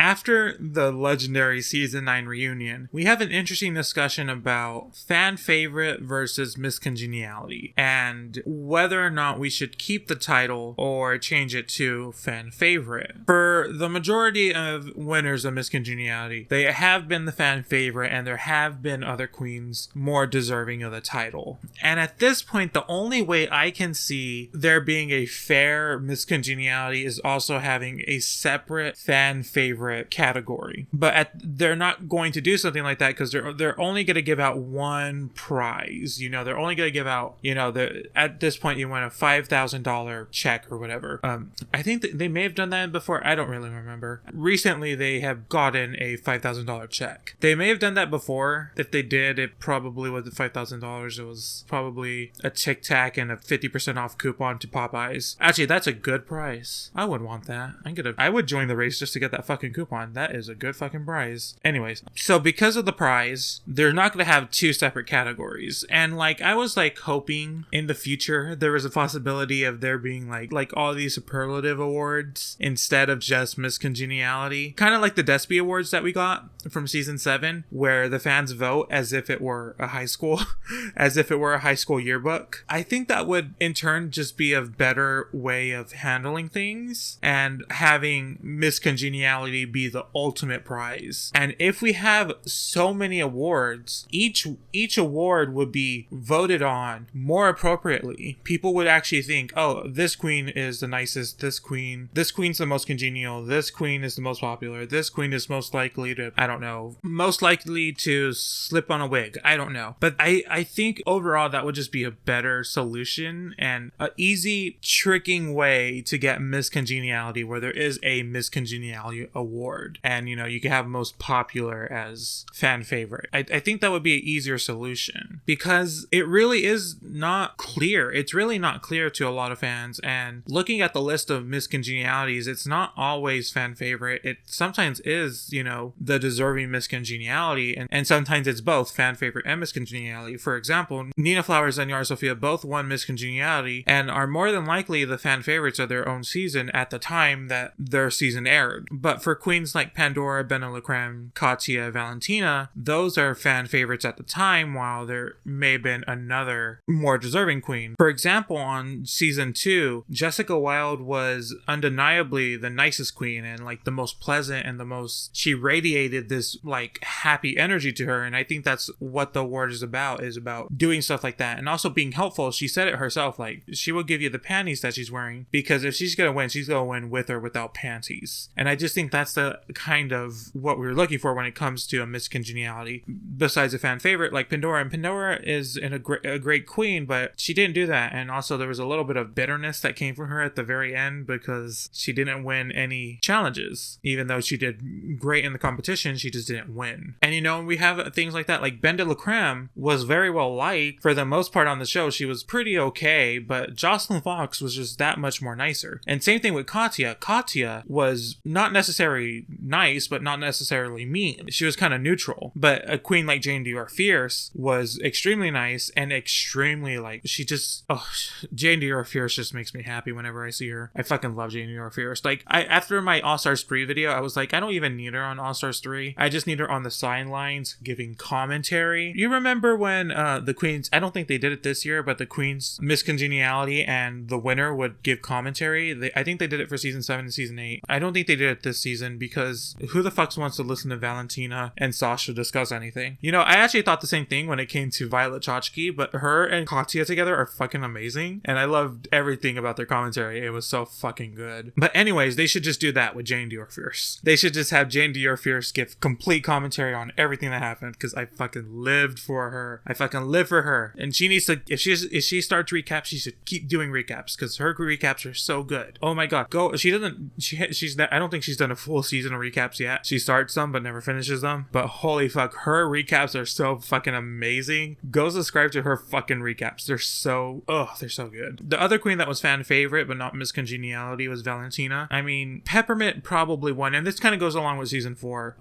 after the legendary season 9 reunion, we have an interesting discussion about fan favorite versus Miss Congeniality and whether or not we should keep the title or change it to fan favorite. For the majority of winners of Miss Congeniality, they have been the fan favorite, and there have been other queens more deserving of the title. And at this point, the only way I can see there being a fair Miss Congeniality is also having a separate fan favorite category. But they're not going to do something like that because they're only going to give out one prize. You know, they're only going to give out, you know, at this point you win a $5,000 check or whatever. I think that they may have done that before. I don't really remember. Recently, they have gotten a $5,000 check. They may have done that before. If they did, it probably wasn't $5,000. It was probably a Tic Tac and a 50% off coupon to Popeyes. Actually, that's a good price. I would want that. I would join the race just to get that fucking coupon. That is a good fucking prize. Anyways, so because of the prize, they're not going to have two separate categories. And like, I was like hoping in the future there was a possibility of there being like all these superlative awards instead of just Miss Congeniality. Kind of like the Despy Awards that we got from season 7, where the fans vote as if it were a high school, as if it were a high school yearbook. I think that would in turn just be a better way of handling things and having Miss Congeniality be the ultimate prize. And if we have so many awards, each award would be voted on more appropriately. People would actually think, oh, this queen is the nicest, this queen's the most congenial, this queen is the most popular, this queen is most likely to, I don't know, most likely to slip on a wig. I don't know. But I think overall that would just be a better solution and an easy tricking way to get Miss Congeniality, where there is a Miss Congeniality award. And, you know, you can have most popular as fan favorite. I think that would be an easier solution because it really is not clear. It's really not clear to a lot of fans. And looking at the list of Miss Congenialities, it's not always fan favorite. It sometimes is, you know, the deserving Miss Congeniality, and sometimes it's both fan favorite and Miss Congeniality. For example, Nina Flowers and Yara Sofia both won Miss Congeniality and are more than likely the fan favorites of their own season at the time that their season aired. But for queens like Pandora, Benelacreme, Katya, Valentina, those are fan favorites at the time, while there may have been another more deserving queen. For example, on season 2, Jessica Wilde was undeniably the nicest queen and like the most pleasant and she radiated this like happy energy to her. And I think that's what the award is about doing stuff like that and also being helpful. She said it herself, like she will give you the panties that she's wearing, because if she's gonna win with or without panties. And I just think that's the kind of what we were looking for when it comes to a Miss Congeniality, besides a fan favorite like Pandora. And Pandora is a great queen, but she didn't do that. And also there was a little bit of bitterness that came from her at the very end because she didn't win any challenges. Even though she did great in the competition, she just didn't win. And you know, we have things like that. Like Ben de la Creme was very well liked for the most part on the show. She was pretty okay, but Jocelyn Fox was just that much more nicer. And same thing with Katya. Katya was not necessarily nice, but not necessarily mean. She was kind of neutral. But a queen like Jane Dior Fierce was extremely nice and extremely like, Jane Dior Fierce just makes me happy whenever I see her. I fucking love Jane Dior Fierce. Like, after my All-Stars 3 video, I was like, I don't even need her on All-Stars 3. I just need her on the sidelines giving commentary. You remember when the queens, I don't think they did it this year, but the queens Miss Congeniality and the winner would give commentary. I think they did it for season 7 and season 8. I don't think they did it this season because who the fuck wants to listen to Valentina and Sasha discuss anything? You know, I actually thought the same thing when it came to Violet Chachki, but her and Katya together are fucking amazing. And I loved everything about their commentary. It was so fucking good. But anyways, they should just do that with Jane Dior Fierce. They should just have Jane Dior Fierce give complete commentary on everything that happened, because I fucking lived for her. I fucking live for her. And she needs to, if she starts recaps, she should keep doing recaps, because her recaps are so good. Oh my god. I don't think she's done a full season of recaps yet. She starts them but never finishes them. But holy fuck, her recaps are so fucking amazing. Go subscribe to her fucking recaps. They're so good. The other queen that was fan favorite but not Miss Congeniality was Valentina. I mean, Peppermint probably won, and this kind of goes along with season 4.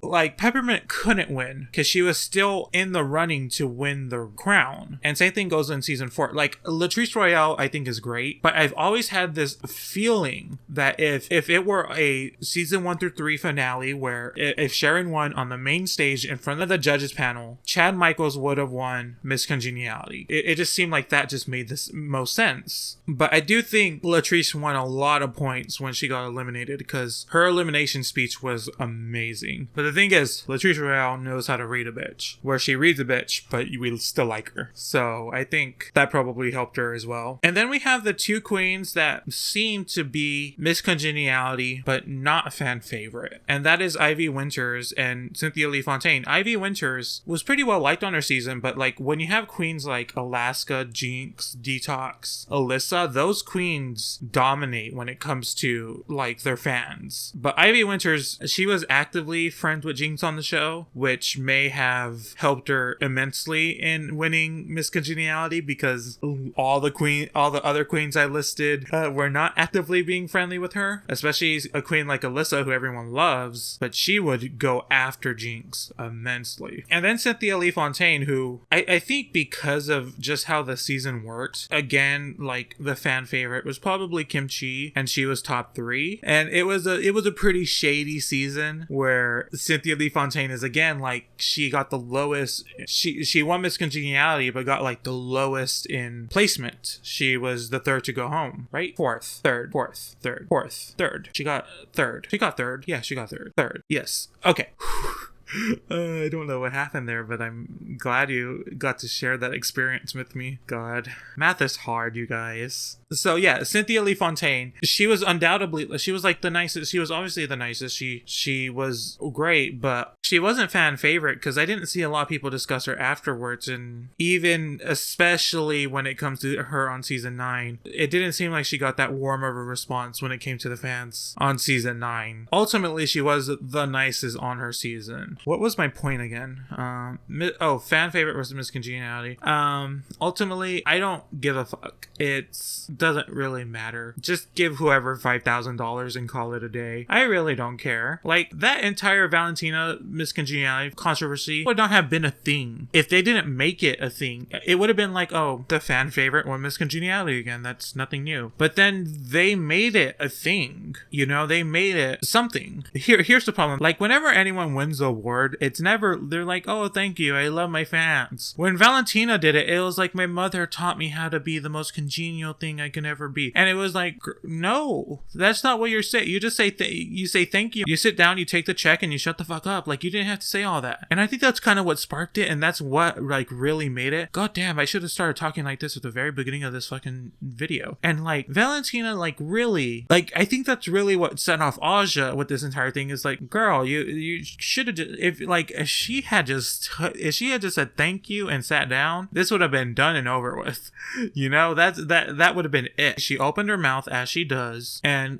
like Peppermint couldn't win because she was still in the running to win the crown. And same thing goes in season 4. Like Latrice Royale, I think is great, but I've always had this feeling that if it were a season 1 through 3 finale where if Sharon won on the main stage in front of the judges panel, Chad Michaels would have won Miss Congeniality. It just seemed like that just made this most sense. But I do think Latrice won a lot of points when she got eliminated because her elimination speech was amazing. But the thing is, Latrice Royale knows how to read a bitch, where she reads a bitch, but we still like her. So I think that probably helped her as well. And then we have the 2 queens that seem to be Miss Congeniality, but not a fan favorite. And that is Ivy Winters and Cynthia Lee Fontaine. Ivy Winters was pretty well liked on her season, but like when you have queens like Alaska, Jinx, Detox, Alyssa, those queens dominate when it comes to like their fans. But Ivy Winters, she was actively friends with Jinx on the show, which may have helped her immensely in winning Miss Congeniality because all the other queens I listed were not actively being friendly with her, especially a queen like Alyssa who everyone loves, but she would go after Jinx immensely. And then Cynthia Lee Fontaine, who I think because of just how the season worked, again, like the fan favorite was probably Kim Chi, and she was top 3. And it was a pretty shady season where Cynthia Lee Fontaine is again like she got the lowest. She won Miss Congeniality, but got like the lowest in placement. She was the 3rd to go home, right? 4th, 3rd, 4th, 3rd, 4th, 3rd. She got 3rd. She got 3rd. Yeah, she got 3rd. 3rd. Yes. Okay. I don't know what happened there, but I'm glad you got to share that experience with me. God, math is hard, you guys. So yeah, Cynthia Lee Fontaine, she was undoubtedly, she was like the nicest. She was obviously the nicest. She was great, but she wasn't fan favorite because I didn't see a lot of people discuss her afterwards. And even especially when it comes to her on season 9, it didn't seem like she got that warm of a response when it came to the fans on season 9. Ultimately, she was the nicest on her season. What was my point again? Fan favorite versus Miss Congeniality. Ultimately, I don't give a fuck. It doesn't really matter. Just give whoever $5,000 and call it a day. I really don't care. Like, that entire Valentina Miss Congeniality controversy would not have been a thing if they didn't make it a thing. It would have been like, oh, the fan favorite won Miss Congeniality again. That's nothing new. But then they made it a thing. You know, they made it something. Here's the problem. Like, whenever anyone wins the award, it's never, they're like, oh, thank you, I love my fans. When Valentina did it, it was like, my mother taught me how to be the most congenial thing I can ever be. And it was like, no, that's not what you're saying. You just say, you say thank you. You sit down, you take the check, and you shut the fuck up. Like, you didn't have to say all that. And I think that's kind of what sparked it, and that's what, like, really made it. God damn, I should have started talking like this at the very beginning of this fucking video. And, like, Valentina, like, really, like, I think that's really what set off Aja with this entire thing is like, girl, you should have just, if she had just said thank you and sat down, this would have been done and over with. You know, that would have been it. She opened her mouth as she does, and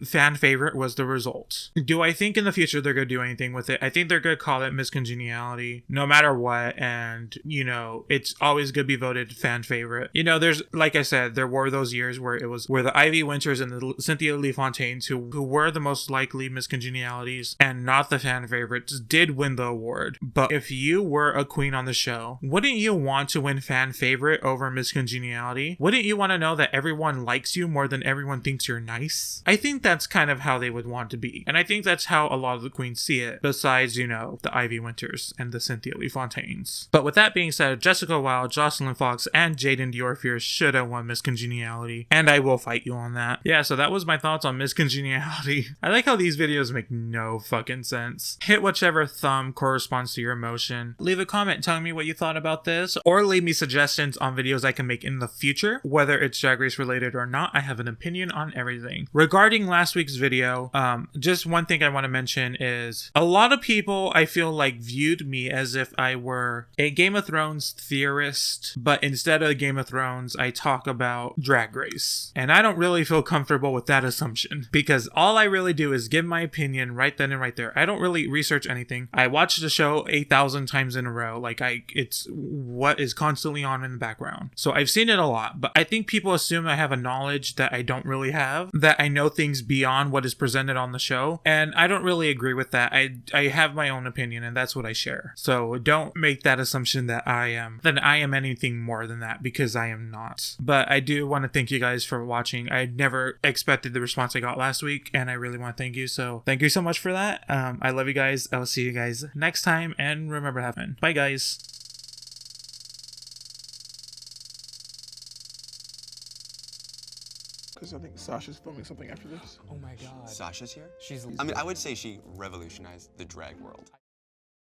fan favorite was the result. Do I think in the future they're gonna do anything with it? I think they're gonna call it Miss Congeniality no matter what, and you know, it's always gonna be voted fan favorite. You know, there's, like I said, there were those years where it was where the Ivy Winters and the Cynthia Lee Fontaines who were the most likely Miss Congenialities and not the fan favorites did win the award. But if you were a queen on the show, wouldn't you want to win fan favorite over Miss Congeniality? Wouldn't you want to know that everyone likes you more than everyone thinks you're nice? I think that's kind of how they would want to be. And I think that's how a lot of the queens see it, besides, you know, the Ivy Winters and the Cynthia Lee Fontaines. But with that being said, Jessica Wilde, Jocelyn Fox, and Jaden Dior should have won Miss Congeniality, and I will fight you on that. Yeah, so that was my thoughts on Miss Congeniality. I like how these videos make no fucking sense. Hit whichever thumb corresponds to your emotion. Leave a comment telling me what you thought about this, or leave me suggestions on videos I can make in the future, whether it's Drag Race related or not. I have an opinion on everything. Regarding last week's video, just one thing I want to mention is a lot of people, I feel like, viewed me as if I were a Game of Thrones theorist, but instead of Game of Thrones, I talk about Drag Race. And I don't really feel comfortable with that assumption, because all I really do is give my opinion right then and right there. I don't really research anything. I watch the show 8,000 times in a row. Like, it's what is constantly on in the background. So I've seen it a lot, but I think people people assume I have a knowledge that I don't really have, that I know things beyond what is presented on the show, and I don't really agree with that. I have my own opinion, and that's what I share. So don't make that assumption that I am anything more than that, because I am not. But I do want to thank you guys for watching. I never expected the response I got last week, and I really want to thank you. So thank you so much for that. I love you guys. I'll see you guys next time, and remember to have fun. Bye, guys. Because I think Sasha's filming something after this. Oh my god. Sasha's here? She's. I mean, I would say she revolutionized the drag world.